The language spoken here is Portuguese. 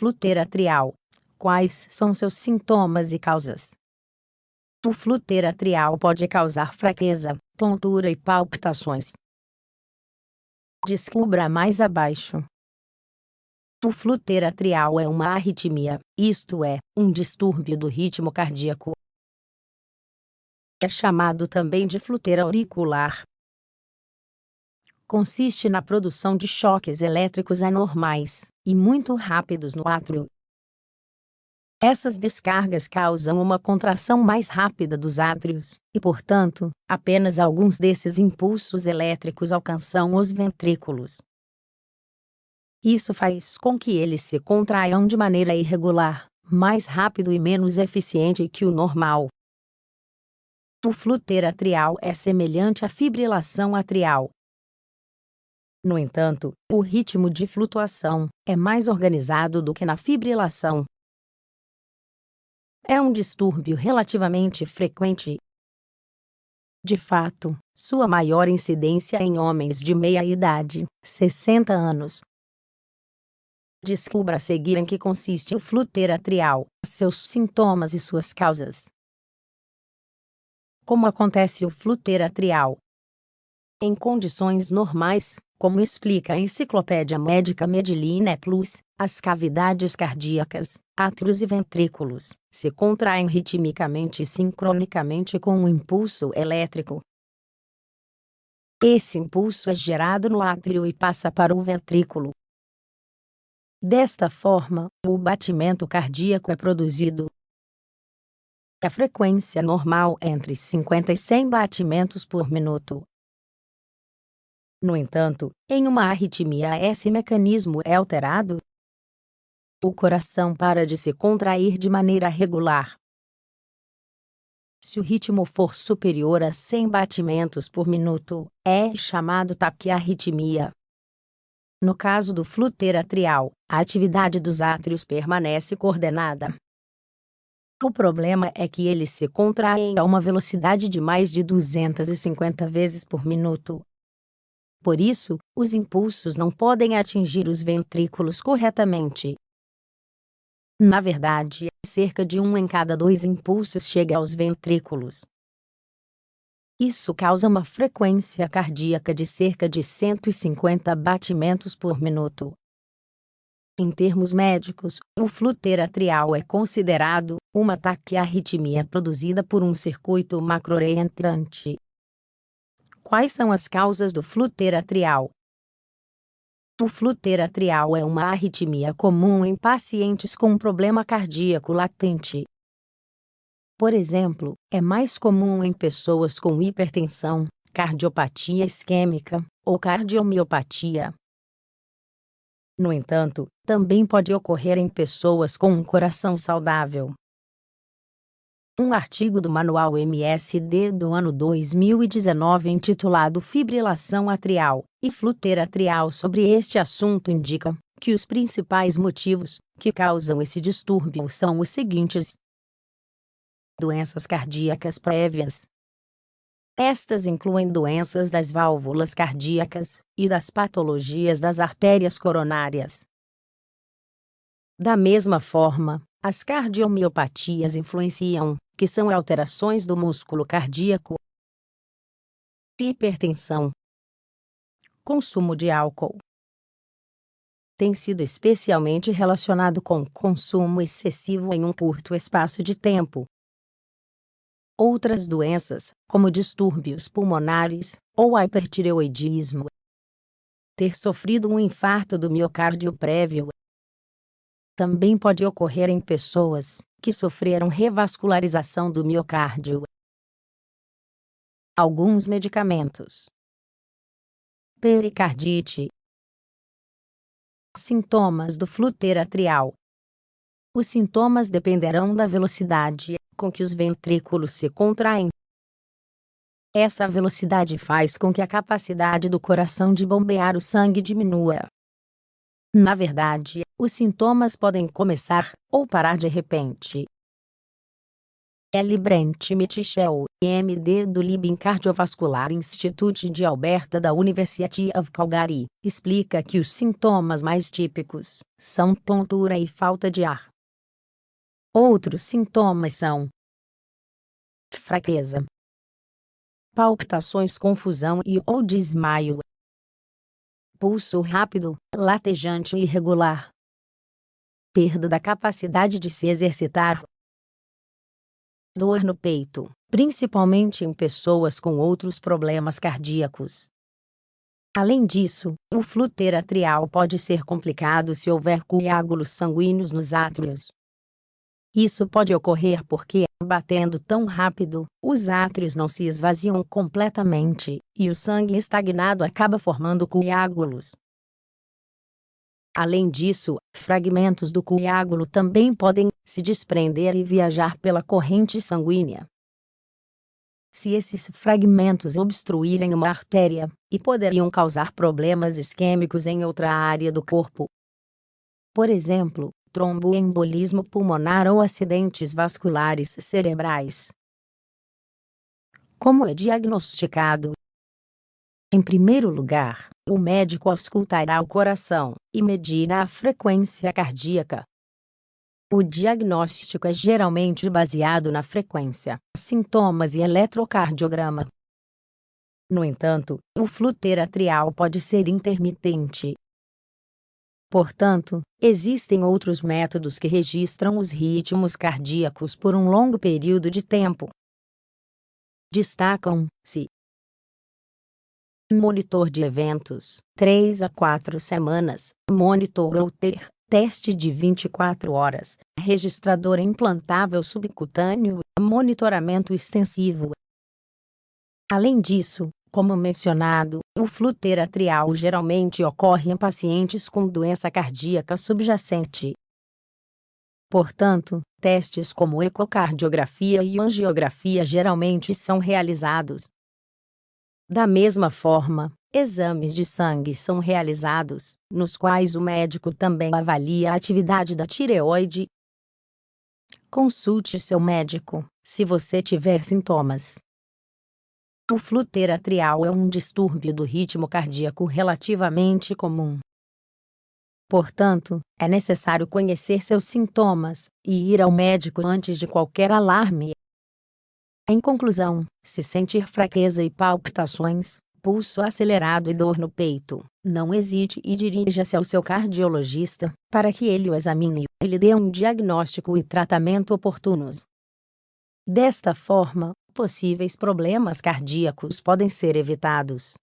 flúter atrial. Quais são seus sintomas e causas? O flúter atrial pode causar fraqueza, tontura e palpitações. Descubra mais abaixo. O flúter atrial é uma arritmia, isto é, um distúrbio do ritmo cardíaco. É chamado também de flúter auricular. Consiste na produção de choques elétricos anormais e muito rápidos no átrio. Essas descargas causam uma contração mais rápida dos átrios, e, portanto, apenas alguns desses impulsos elétricos alcançam os ventrículos. Isso faz com que eles se contraiam de maneira irregular, mais rápido e menos eficiente que o normal. O flúter atrial é semelhante à fibrilação atrial. No entanto, o ritmo de flutuação é mais organizado do que na fibrilação. É um distúrbio relativamente frequente. De fato, sua maior incidência é em homens de meia idade, 60 anos. Descubra a seguir em que consiste o flúter atrial, seus sintomas e suas causas. Como acontece o flúter atrial? Em condições normais, como explica a Enciclopédia Médica Medline Plus, as cavidades cardíacas, átrios e ventrículos, se contraem ritmicamente e sincronicamente com um impulso elétrico. Esse impulso é gerado no átrio e passa para o ventrículo. Desta forma, o batimento cardíaco é produzido. A frequência normal é entre 50 e 100 batimentos por minuto. No entanto, em uma arritmia esse mecanismo é alterado. O coração para de se contrair de maneira regular. Se o ritmo for superior a 100 batimentos por minuto, é chamado taquiarritmia. No caso do flúter atrial, a atividade dos átrios permanece coordenada. O problema é que eles se contraem a uma velocidade de mais de 250 vezes por minuto. Por isso, os impulsos não podem atingir os ventrículos corretamente. Na verdade, cerca de 1 em cada 2 impulsos chega aos ventrículos. Isso causa uma frequência cardíaca de cerca de 150 batimentos por minuto. Em termos médicos, o flúter atrial é considerado uma taquiarritmia produzida por um circuito macroreentrante. Quais são as causas do flúter atrial? O flúter atrial é uma arritmia comum em pacientes com um problema cardíaco latente. Por exemplo, é mais comum em pessoas com hipertensão, cardiopatia isquêmica ou cardiomiopatia. No entanto, também pode ocorrer em pessoas com um coração saudável. Um artigo do Manual MSD do ano 2019 intitulado Fibrilação atrial e flúter atrial sobre este assunto indica que os principais motivos que causam esse distúrbio são os seguintes: doenças cardíacas prévias. Estas incluem doenças das válvulas cardíacas e das patologias das artérias coronárias. Da mesma forma, as cardiomiopatias influenciam, que são alterações do músculo cardíaco. Hipertensão. Consumo de álcool. Tem sido especialmente relacionado com consumo excessivo em um curto espaço de tempo. Outras doenças, como distúrbios pulmonares ou hipertireoidismo. Ter sofrido um infarto do miocárdio prévio. Também pode ocorrer em pessoas que sofreram revascularização do miocárdio. Alguns medicamentos. Pericardite. Sintomas do flúter atrial. Os sintomas dependerão da velocidade com que os ventrículos se contraem. Essa velocidade faz com que a capacidade do coração de bombear o sangue diminua. Na verdade, os sintomas podem começar ou parar de repente. L. Brent Mitchell, MD do Libin Cardiovascular Institute de Alberta da University of Calgary, explica que os sintomas mais típicos são tontura e falta de ar. Outros sintomas são fraqueza, palpitações, confusão ou desmaio, pulso rápido, latejante e irregular, perda da capacidade de se exercitar, dor no peito, principalmente em pessoas com outros problemas cardíacos. Além disso, o fluxo atrial pode ser complicado se houver coágulos sanguíneos nos átrios. Isso pode ocorrer porque, batendo tão rápido, os átrios não se esvaziam completamente, e o sangue estagnado acaba formando coágulos. Além disso, fragmentos do coágulo também podem se desprender e viajar pela corrente sanguínea. Se esses fragmentos obstruírem uma artéria, e poderiam causar problemas isquêmicos em outra área do corpo. Por exemplo, tromboembolismo pulmonar ou acidentes vasculares cerebrais. Como é diagnosticado? Em primeiro lugar, o médico auscultará o coração e medirá a frequência cardíaca. O diagnóstico é geralmente baseado na frequência, sintomas e eletrocardiograma. No entanto, o fluxo atrial pode ser intermitente. Portanto, existem outros métodos que registram os ritmos cardíacos por um longo período de tempo. Destacam-se: monitor de eventos, 3 a 4 semanas, monitor Holter, teste de 24 horas, registrador implantável subcutâneo, monitoramento extensivo. Além disso, como mencionado, o fluxo atrial geralmente ocorre em pacientes com doença cardíaca subjacente. Portanto, testes como ecocardiografia e angiografia geralmente são realizados. Da mesma forma, exames de sangue são realizados, nos quais o médico também avalia a atividade da tireoide. Consulte seu médico, se você tiver sintomas. O fluxo atrial é um distúrbio do ritmo cardíaco relativamente comum. Portanto, é necessário conhecer seus sintomas e ir ao médico antes de qualquer alarme. Em conclusão, se sentir fraqueza e palpitações, pulso acelerado e dor no peito, não hesite e dirija-se ao seu cardiologista, para que ele o examine e lhe dê um diagnóstico e tratamento oportunos. Desta forma, possíveis problemas cardíacos podem ser evitados.